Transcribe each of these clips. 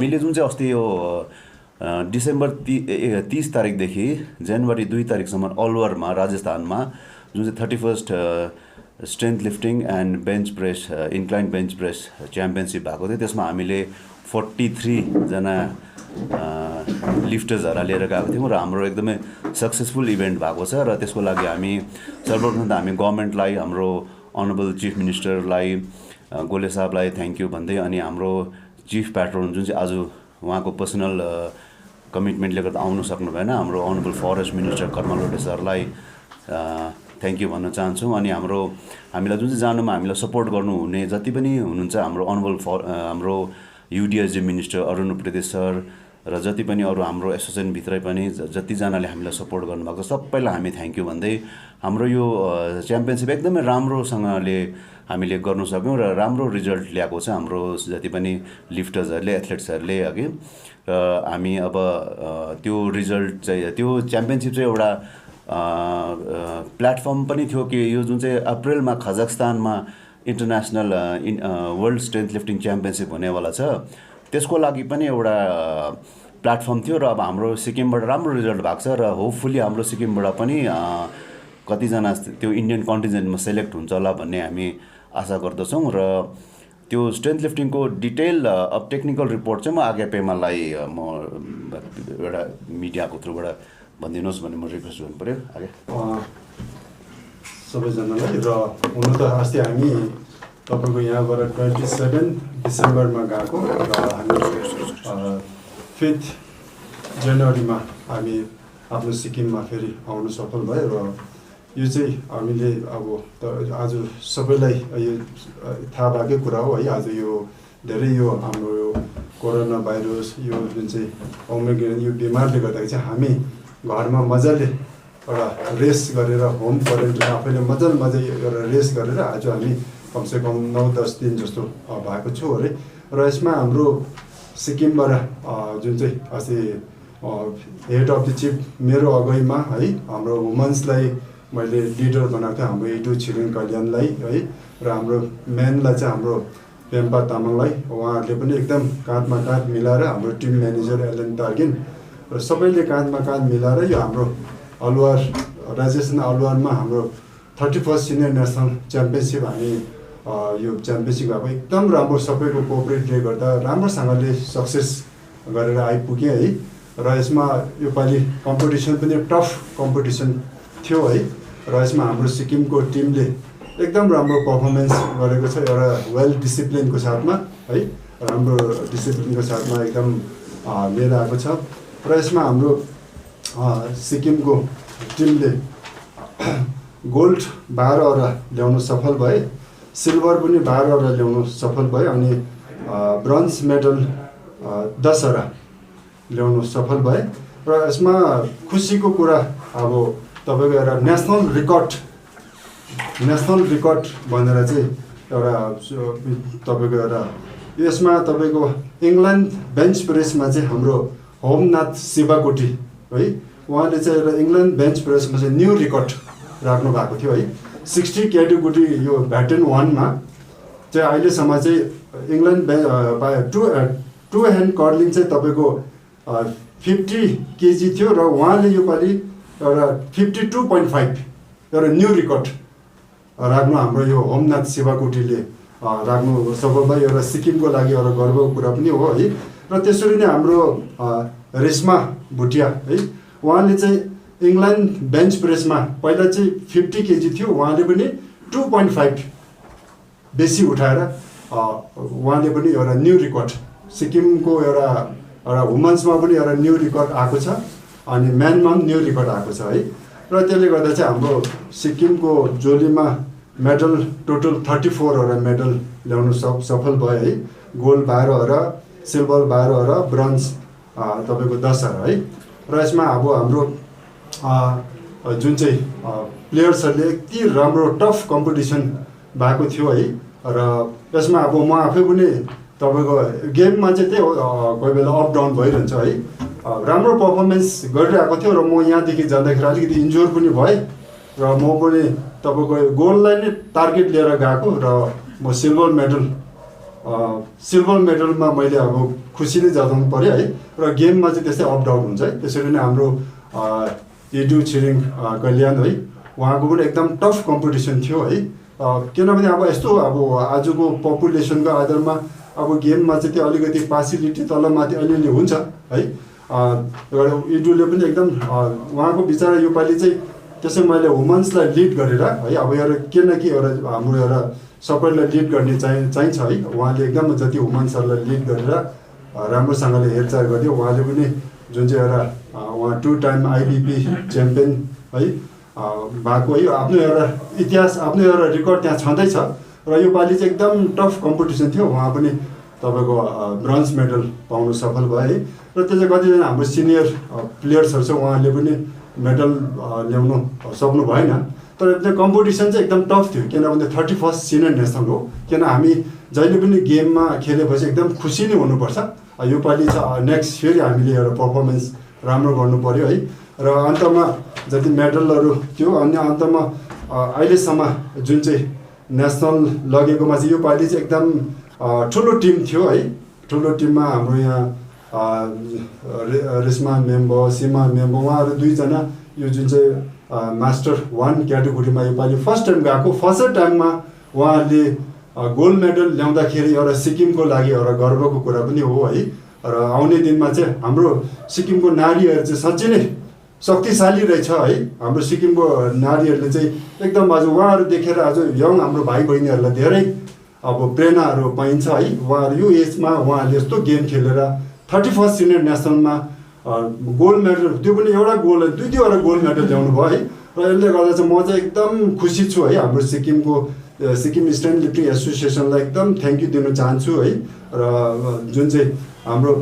हामीले जुन चाहिँ अस्ति यो डिसेम्बर 30 तारिकदेखि जनवरी 2 तारिकसम्म अलवारमा राजस्थानमा जुन चाहिँ 31st strength lifting and bench press incline bench press championship भएको थियो। त्यसमा हामीले 43 जना लिफ्टर्सहरूलाई लिएर गएको थियौँ र हाम्रो एकदमै सक्सेसफुल इभेन्ट भएको छ। र त्यसको लागि हामी सर्वप्रथम त हामी गभर्मेन्टलाई, हाम्रो अनरेबल चिफ मिनिस्टरलाई, गोले साहबलाई थ्याङ्क यू भन्दै, अनि हाम्रो चिफ प्याट्रोन जुन चाहिँ आज उहाँको पर्सनल कमिटमेन्टले गर्दा आउनु सक्नु भएन, हाम्रो honourable forest minister Karma Lode सरलाई थ्याङ्क यू भन्न चाहन्छौँ। अनि हामीलाई जुन चाहिँ जानुमा हामीलाई सपोर्ट गर्नुहुने जति पनि हुनुहुन्छ, हाम्रो अनरेबल हाम्रो युडिएसजी मिनिस्टर अरुण उप्रेती सर र जति पनि अरू हाम्रो एसोसिएसनभित्रै पनि जतिजनाले हामीलाई सपोर्ट गर्नुभएको छ सबैलाई हामी थ्याङ्क यू भन्दै, हाम्रो यो च्याम्पियनसिप एकदमै राम्रोसँगले हामीले गर्नु सक्यौँ र राम्रो रिजल्ट ल्याएको छ हाम्रो जति पनि लिफ्टर्सहरूले, एथलेट्सहरूले अघि। र हामी अब त्यो रिजल्ट चाहिँ, त्यो च्याम्पियनसिप चाहिँ एउटा प्लेटफर्म पनि थियो कि यो जुन चाहिँ अप्रिलमा कजाखस्तानमा international world strength lifting championship हुनेवाला छ, त्यसको लागि पनि एउटा प्लेटफर्म थियो। र अब हाम्रो सिक्किमबाट राम्रो रिजल्ट भएको छ र होपफुली हाम्रो सिक्किमबाट पनि कतिजना त्यो इन्डियन कन्टिजेन्टमा सेलेक्ट हुन्छ होला भन्ने हामी आशा गर्दछौँ। र त्यो स्ट्रेन्थ लिफ्टिङको डिटेल अब टेक्निकल रिपोर्ट चाहिँ म आज्ञा पेमालाई म एउटा मिडियाको थ्रुबाट भनिदिनुहोस् भन्ने म रिक्वेस्ट गर्नु पऱ्यो आगे सबैजनालाई। र हुन त अस्ति हामी तपाईँको यहाँबाट 27 डिसेम्बरमा गएको र हामी 5 जनवरीमा हामी आफ्नो सिक्किममा फेरि आउनु सफल भयो। र यो चाहिँ हामीले अब आज सबैलाई यो थाहा भएकै कुरा हो है। आज यो धेरै यो हाम्रो यो कोरोना भाइरस यो जुन चाहिँ ओमिक्रोन यो बिमारले गर्दाखेरि चाहिँ हामी घरमा मजाले एउटा रेस्ट गरेर होम क्वारेन्टाइन आफैले मजाले एउटा रेस्ट गरेर आज हामी कमसेकम 9-10 दिन जस्तो भएको छु अरे। र यसमा हाम्रो सिक्किमबाट जुन चाहिँ अस्ति हेड अफ द चिफ मेरो अगुवाईमा है हाम्रो वुमन्सलाई मैले लिडर बनाएको थिएँ, हाम्रो इटु छिरिङ कल्याणलाई है। र हाम्रो मेनलाई चाहिँ हाम्रो पेम्पा तामाङलाई, उहाँहरूले पनि एकदम काँधमा काँध मिलाएर, हाम्रो टिम म्यानेजर एलन टार्गिन र सबैले काँधमा काँध मिलाएर यो हाम्रो अलवार राजस्थान अलवारमा हाम्रो 31st सिनियर नेसनल च्याम्पियनसिप हामी यो च्याम्पियनसिप भएको एकदम राम्रो, सबैको कोअपरेटले गर्दा राम्रोसँगले सक्सेस गरेर आइपुग्यो है। र यसमा योपालि कम्पिटिसन पनि टफ कम्पिटिसन थियो है। र यसमा हाम्रो सिक्किमको टिमले एकदम राम्रो पर्फर्मेन्स गरेको छ, एउटा वेल डिसिप्लिनको साथमा है, राम्रो डिसिप्लिनको साथमा एकदम लिएर आएको छ। र यसमा हाम्रो सिक्किमको टिमले गोल्ड 12वटा ल्याउनु सफल भए, सिल्भर पनि 12वटा ल्याउनु सफल भयो, अनि ब्रोन्ज मेडल 10वटा ल्याउनु सफल भए। र यसमा खुसीको कुरा अब तपाईँको एउटा नेसनल रिकर्ड भनेर चाहिँ एउटा तपाईँको एउटा यसमा तपाईँको इङ्ल्यान्ड बेन्च प्रेसमा चाहिँ हाम्रो होमनाथ शिवाकोटी है, उहाँले चाहिँ एउटा इङ्ल्यान्ड बेन्च प्रेसमा चाहिँ न्यू रिकर्ड राख्नु भएको थियो है। 60 क्याटेगोरी यो भ्याटेन 1मा चाहिँ अहिलेसम्म चाहिँ इङ्ल्यान्ड टु ह्यान्ड कर्लिङ चाहिँ तपाईँको 50 केजी थियो र उहाँले योपालि एउटा 52.5 एउटा न्यू रिकर्ड राख्नु हाम्रो यो होमनाथ शिवाकोटीले राख्नु सफल भयो। एउटा सिक्किमको लागि एउटा गर्वको कुरा पनि हो है। र त्यसरी नै हाम्रो रेशमा भुटिया है, उहाँले चाहिँ इङ्ल्यान्ड बेन्च प्रेसमा पहिला चाहिँ 50 केजी थियो, उहाँले पनि 2.5 बेसी उठाएर उहाँले पनि एउटा न्यू रिकर्ड सिक्किमको एउटा वुमन्समा पनि एउटा न्यू रिकर्ड आएको छ, अनि म्यानमा पनि न्यू रिकर्ड आएको छ है। र त्यसले गर्दा चाहिँ हाम्रो सिक्किमको जोलीमा मेडल टोटल 34वटा मेडल ल्याउनु सफल भयो है। गोल्ड 12वटा, सिल्भर 12वटा, ब्रोन्ज तपाईँको 10वटा है। र यसमा अब हाम्रो जुन चाहिँ प्लेयर्सहरूले यति राम्रो टफ कम्पिटिसन भएको थियो है। र यसमा अब म आफै पनि तपाईँको गेममा चाहिँ त्यही कोही बेला अप डाउन भइरहन्छ है। राम्रो पर्फर्मेन्स गरिरहेको थियो र म यहाँदेखि जाँदाखेरि अलिकति इन्जोर पनि भएँ र म पनि तपाईँको गोल्डलाई नै टार्गेट लिएर गएको र म सिल्भर मेडल सिल्भर मेडलमा मैले अब खुसी नै जताउनु पऱ्यो है र गेममा चाहिँ त्यस्तै अप डाउन हुन्छ है। त्यसरी नै हाम्रो इडु छिरिङ कल्याण है उहाँको पनि एकदम टफ कम्पिटिसन थियो है। किनभने अब यस्तो अब आजको पपुलेसनको आधारमा अब गेममा चाहिँ त्यो अलिकति पासिलिटी तलमाथि अलिअलि हुन्छ है। इडुले पनि एकदम उहाँको विचार योपालि चाहिँ त्यसै मैले वुमन्सलाई लिड गरेर है अब एउटा किनकि एउटा हाम्रो एउटा सबैलाई लिड गर्ने चाहिन्छ है। उहाँले एकदम जति वुमन्सहरूलाई लिड गरेर राम्रोसँगले हेरचाह गरिदियो। उहाँले पनि जुन चाहिँ एउटा उहाँ 2 टाइम IBP च्याम्पियन है भएको है आफ्नो एउटा इतिहास आफ्नो एउटा रेकर्ड त्यहाँ छँदैछ र योपालि चाहिँ एकदम टफ कम्पिटिसन थियो। उहाँ पनि तपाईँको ब्रोन्ज मेडल पाउनु सफल भयो है र त्यसले कतिजना हाम्रो सिनियर प्लेयर्सहरू छ उहाँले पनि मेडल ल्याउनु सक्नु भएन। तर त्यो कम्पिटिसन चाहिँ एकदम टफ थियो किनभने 31st सिनियर नेसनल हो। किन हामी जहिले पनि गेममा खेलेपछि एकदम खुसी नै हुनुपर्छ। योपालि चाहिँ नेक्स्ट फेरि हामीले एउटा पर्फर्मेन्स राम्रो गर्नु पऱ्यो है र अन्तमा जति मेडलहरू थियो अन्य अन्तमा अहिलेसम्म जुन चाहिँ नेसनल लगेकोमा चाहिँ योपालि चाहिँ एकदम ठुलो टिम थियो है। ठुलो टिममा हाम्रो यहाँ रेशमा म्याम भयो सीमा म्याम भयो उहाँहरू 2 जना यो जुन चाहिँ मास्टर 1 क्याटेगोरीमा योपालि फर्स्ट टाइम गएको। फर्स्ट टाइममा उहाँहरूले गोल्ड मेडल ल्याउँदाखेरि एउटा सिक्किमको लागि एउटा गर्वको कुरा पनि हो है र आउने दिनमा चाहिँ हाम्रो सिक्किमको नारीहरू चाहिँ साँच्चै नै शक्तिशाली रहेछ है। हाम्रो सिक्किमको नारीहरूले चाहिँ एकदम आज उहाँहरू देखेर आज यङ हाम्रो भाइ बहिनीहरूलाई धेरै अब प्रेरणाहरू पाइन्छ है। उहाँहरू यो एजमा उहाँहरूले यस्तो गेम खेलेर 31st सिनियर नेसनलमा गोल्ड मेडल त्यो पनि एउटा गोल्ड 2-2वटा गोल्ड मेडल ल्याउनु भयो है र यसले गर्दा चाहिँ म चाहिँ एकदम खुसी छु है। हाम्रो सिक्किमको सिक्किम स्ट्रेन्थ लिफ्टिङ एसोसिएसनलाई एकदम थ्याङ्क यू दिन चाहन्छु है र जुन चाहिँ हाम्रो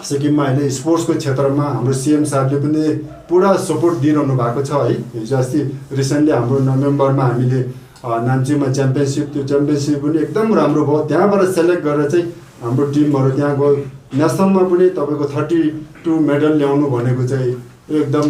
सिक्किममा अहिले स्पोर्ट्सको क्षेत्रमा हाम्रो CM साहबले पनि पुरा सपोर्ट दिइरहनु भएको छ है। हिजो अस्ति रिसेन्टली हाम्रो नोभेम्बरमा हामीले नाम्चीमा च्याम्पियनसिप त्यो च्याम्पियनसिप पनि एकदम राम्रो भयो। त्यहाँबाट सेलेक्ट गरेर चाहिँ हाम्रो टिमहरू त्यहाँ गयो नेसनलमा पनि तपाईँको 32 मेडल ल्याउनु भनेको चाहिँ एकदम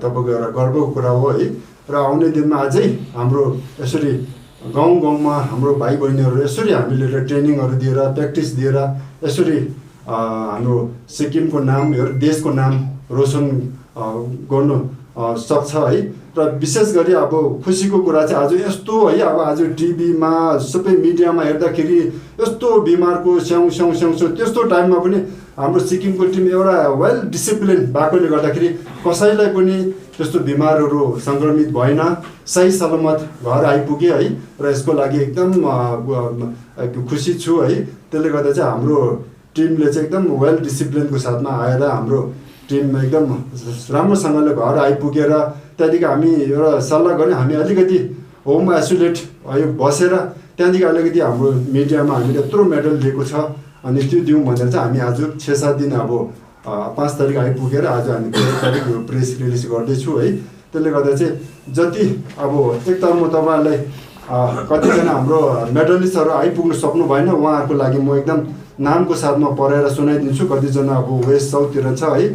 तपाईँको एउटा गर्वको कुरा हो है र आउने दिनमा अझै हाम्रो यसरी गाउँ गाउँमा हाम्रो भाइ बहिनीहरू यसरी हामीले ट्रेनिङहरू दिएर प्र्याक्टिस दिएर यसरी हाम्रो सिक्किमको नाम देशको नाम रोशन गर्नु सक्छ है र विशेष गरी अब खुसीको कुरा चाहिँ आज यस्तो है अब आज टिभीमा सबै मिडियामा हेर्दाखेरि यस्तो बिमारको स्याउ त्यस्तो टाइममा पनि हाम्रो सिक्किमको टिम एउटा वेल डिसिप्लिन भएकोले गर्दाखेरि कसैलाई पनि त्यस्तो बिमारहरू सङ्क्रमित भएन सही सलामत घर आइपुगे है र यसको लागि एकदम खुसी छु है। त्यसले गर्दा चाहिँ हाम्रो टिमले चाहिँ एकदम वेल डिसिप्लिनको साथमा आएर हाम्रो टिममा एकदम राम्रोसँगले घर आइपुगेर त्यहाँदेखि हामी एउटा सल्लाह गऱ्यौँ हामी अलिकति होम आइसोलेट बसेर त्यहाँदेखि अलिकति हाम्रो मिडियामा हामीले यत्रो मेडल दिएको छ अनि त्यो दिउँ भनेर चाहिँ हामी आज 6-7 दिन अब 5 तारिक आइपुगेर आज हामी 13 तारिक यो प्रेस रिलिज गर्दैछु है। त्यसले गर्दा चाहिँ जति अब एकताल म तपाईँहरूलाई कतिजना हाम्रो मेडलिस्टहरू आइपुग्नु सक्नु भएन उहाँहरूको लागि म एकदम नामको साथमा पढाएर सुनाइदिन्छु। कतिजना अब वेस्ट साउथतिर छ है।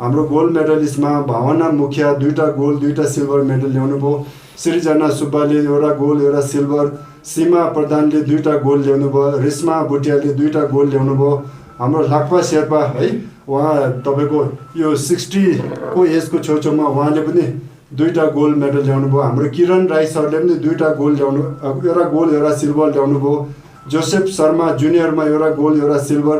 हाम्रो गोल्ड मेडलिस्टमा भावना मुखिया 2टा गोल्ड 2टा सिल्भर मेडल ल्याउनु भयो। सृजना सुब्बाले एउटा गोल्ड एउटा सिल्भर, सीमा प्रधानले 2टा गोल्ड ल्याउनु भयो, रेशमा भुटियाले 2टा गोल्ड ल्याउनु भयो। हाम्रो लाक्पा शेर्पा है उहाँ तपाईँको यो 60 को एजको छेउछाउमा उहाँले पनि 2टा गोल्ड मेडल ल्याउनु भयो। हाम्रो किरण राई सरले पनि 2टा गोल्ड ल्याउनु एउटा गोल्ड एउटा सिल्भर ल्याउनु भयो। जोसेफ शर्मा जुनियरमा एउटा गोल्ड एउटा सिल्भर।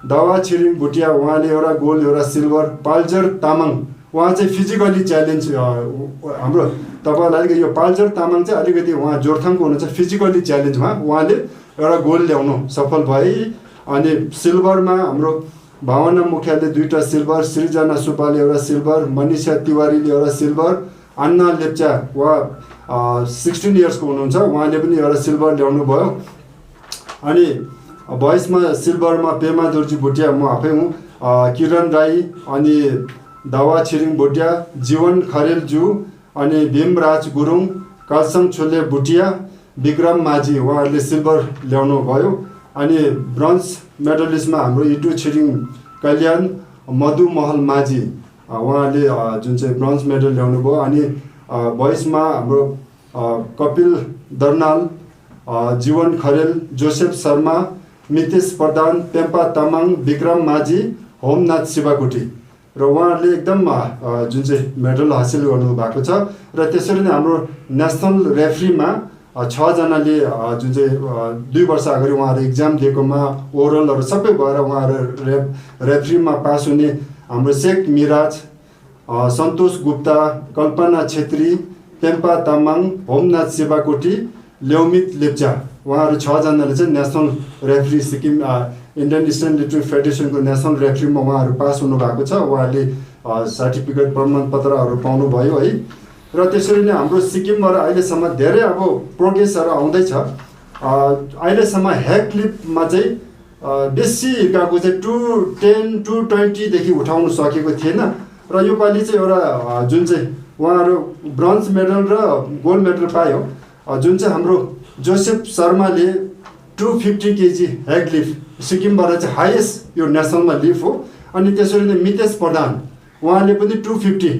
दावा छिरिङ भुटिया उहाँले एउटा गोल्ड एउटा सिल्भर। पाल्जर तामाङ उहाँ चाहिँ फिजिकली च्यालेन्ज हाम्रो तपाईँलाई यो पाल्जर तामाङ चाहिँ अलिकति उहाँ जोरथाङको हुनुहुन्छ फिजिकली च्यालेन्जमा उहाँले एउटा गोल्ड ल्याउनु सफल भए। अनि सिल्भरमा हाम्रो भावना मुखियाले 2टा सिल्भर, सृजना सुब्बाले एउटा सिल्भर, मनिषा तिवारीले एउटा सिल्भर, अन्ना लेप्चा उहाँ 16 इयर्सको हुनुहुन्छ उहाँले पनि एउटा सिल्भर ल्याउनु भयो। अनि बयसमा सिल्भरमा पेमा दोर्जी भुटिया म आफै हुँ, किरण राई अनि दावा छिरिङ भुटिया, जीवन खरेलज्यू अनि भीमराज गुरुङ, कालसङ छोले भुटिया, विक्रम माझी उहाँहरूले सिल्भर ल्याउनु भयो। अनि ब्रोन्ज मेडलिस्टमा हाम्रो इटु छिरिङ कल्याण, मधुमहल माझी उहाँले जुन चाहिँ ब्रोन्ज मेडल ल्याउनु भयो। अनि बयसमा हाम्रो कपिल दर्नाल, जीवन खरेल, जोसेफ शर्मा, मितेश प्रधान, पेम्पा तामाङ, विक्रम माझी, होमनाथ शिवाकोटी र उहाँहरूले एकदम जुन चाहिँ मेडल हासिल गर्नुभएको छ। र त्यसरी नै हाम्रो नेसनल रेफ्रीमा 6 जनाले जुन चाहिँ 2 वर्ष अगाडि उहाँहरू इक्जाम दिएकोमा ओरलहरू सबै भएर उहाँहरू रेफ्रीमा पास हुने हाम्रो शेख मिराज, सन्तोष गुप्ता, कल्पना छेत्री, पेम्पा तामाङ, होमनाथ शिवाकोटी, ल्याउमित लेप्चा उहाँहरू 6 जनाले चाहिँ national referee Sikkim Indian stand lifting फेडरेसनको नेसनल रेफ्रीमा उहाँहरू पास हुनुभएको छ। उहाँहरूले सर्टिफिकेट प्रमाणपत्रहरू पाउनुभयो है। र त्यसरी नै हाम्रो सिक्किमबाट अहिलेसम्म धेरै अब प्रोग्रेसहरू आउँदैछ। अहिलेसम्म ह्याक लिफ्टमा चाहिँ बेसी हिर्काएको चाहिँ 210, 220देखि उठाउनु सकेको थिएन र योपालि चाहिँ एउटा जुन चाहिँ उहाँहरू ब्रोन्ज मेडल र गोल्ड मेडल पायो। जुन चाहिँ हाम्रो जोसेफ शर्माले 250 केजी ह्याक लिफ्ट सिक्किमबाट चाहिँ हाइएस्ट यो नेसनलमा लिफ्ट हो। अनि त्यसरी नै मितेश प्रधान उहाँले पनि 250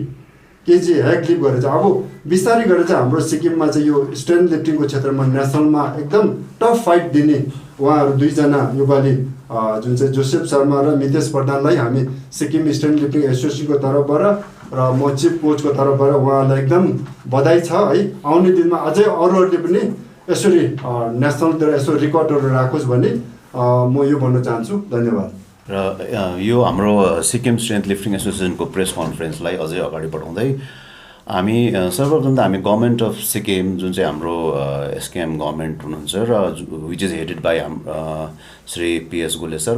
केजी ह्याक लिफ्ट गरेर चाहिँ अब बिस्तारै गरेर चाहिँ हाम्रो सिक्किममा चाहिँ यो स्ट्रेन्थ लिफ्टिङको क्षेत्रमा नेसनलमा एकदम टफ फाइट दिने उहाँहरू 2 जना योपालि जुन चाहिँ जोसेफ शर्मा र मितेश प्रधानलाई हामी सिक्किम स्ट्रेन्थ लिफ्टिङ एसोसिएसनको तर्फबाट र म चिफ कोचको तर्फबाट उहाँहरूलाई एकदम बधाई छ है। आउने दिनमा अझै अरूहरूले पनि यसरी नेसनलतिर यसो रेकर्डहरू राखोस् भन्ने म यो भन्न चाहन्छु। धन्यवाद। र यो हाम्रो सिक्किम स्ट्रेन्थ लिफ्टिङ एसोसिएसनको प्रेस कन्फरेन्सलाई अझै अगाडि बढाउँदै हामी सर्वप्रथम त हामी गभर्मेन्ट अफ सिक्किम जुन चाहिँ हाम्रो एसकेएम गभर्मेन्ट हुनुहुन्छ र which is headed by Shri PS Golay sir,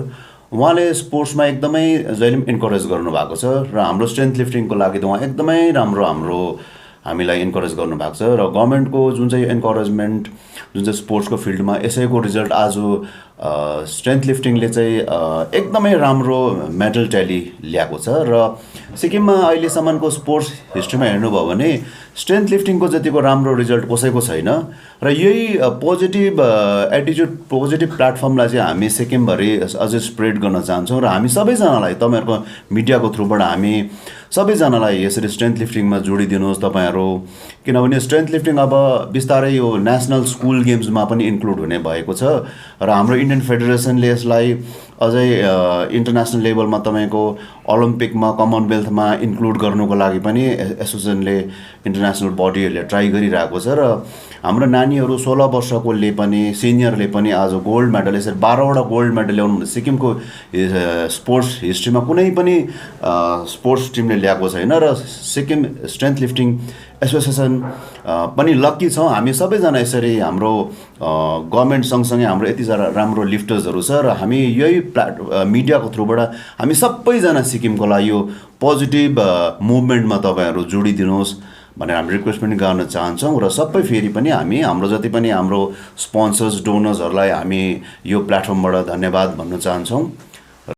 उहाँले स्पोर्ट्समा एकदमै जहिले पनि इन्करेज गर्नुभएको छ र हाम्रो स्ट्रेन्थ लिफ्टिङको लागि त उहाँ एकदमै राम्रो हामीलाई इन्करेज गर्नुभएको छ। र गभर्मेन्टको जुन चाहिँ इन्करेजमेन्ट जुन चाहिँ स्पोर्ट्सको फिल्डमा यसैको रिजल्ट आज स्ट्रेन्थ लिफ्टिङले चाहिँ एकदमै राम्रो मेडल ट्याली ल्याएको छ। र सिक्किममा अहिलेसम्मको स्पोर्ट्स हिस्ट्रीमा हेर्नुभयो भने स्ट्रेन्थ लिफ्टिङको जतिको राम्रो रिजल्ट कसैको छैन। र यही पोजिटिभ एटिट्युड, पोजिटिभ प्लेटफर्मलाई चाहिँ हामी सिक्किमभरि अझै स्प्रेड गर्न चाहन्छौँ। र हामी सबैजनालाई तपाईँहरूको मिडियाको थ्रुबाट हामी सबैजनालाई यसरी स्ट्रेन्थ लिफ्टिङमा जोडिदिनुहोस् तपाईँहरू, किनभने स्ट्रेन्थ लिफ्टिङ अब बिस्तारै यो नेसनल स्कुल गेम्समा पनि इन्क्लुड हुने भएको छ। र हाम्रो इन्डियन फेडरेसनले यसलाई अझै इन्टरनेसनल लेभलमा तपाईँको ओलम्पिकमा, कमनवेल्थमा इन्क्लुड गर्नुको लागि पनि एसोसिएसनले, इन्टरनेसनल बडीहरूले ट्राई गरिरहेको छ। र हाम्रो नानीहरू 16 वर्षकोले पनि, सिनियरले पनि आज गोल्ड मेडल, यसरी 12वटा गोल्ड मेडल ल्याउनु भने सिक्किमको स्पोर्ट्स हिस्ट्रीमा कुनै पनि स्पोर्ट्स टिमले ल्याएको छैन। र सिक्किम स्ट्रेन्थ लिफ्टिङ एसोसिएसन पनि लक्की छौँ हामी सबैजना। यसरी हाम्रो गभर्मेन्ट सँगसँगै हाम्रो यति राम्रो लिफ्टर्सहरू छ र हामी यही मिडियाको थ्रुबाट हामी सबैजना सिक्किमको लागि यो पोजिटिभ मुभमेन्टमा तपाईँहरू जोडिदिनुहोस् भनेर हामी रिक्वेस्ट पनि गर्न चाहन्छौँ। र सबै फेरि पनि हाम्रो जति पनि हाम्रो स्पोन्सर्स, डोनर्सहरूलाई हामी यो प्लेटफर्मबाट धन्यवाद भन्न चाहन्छौँ।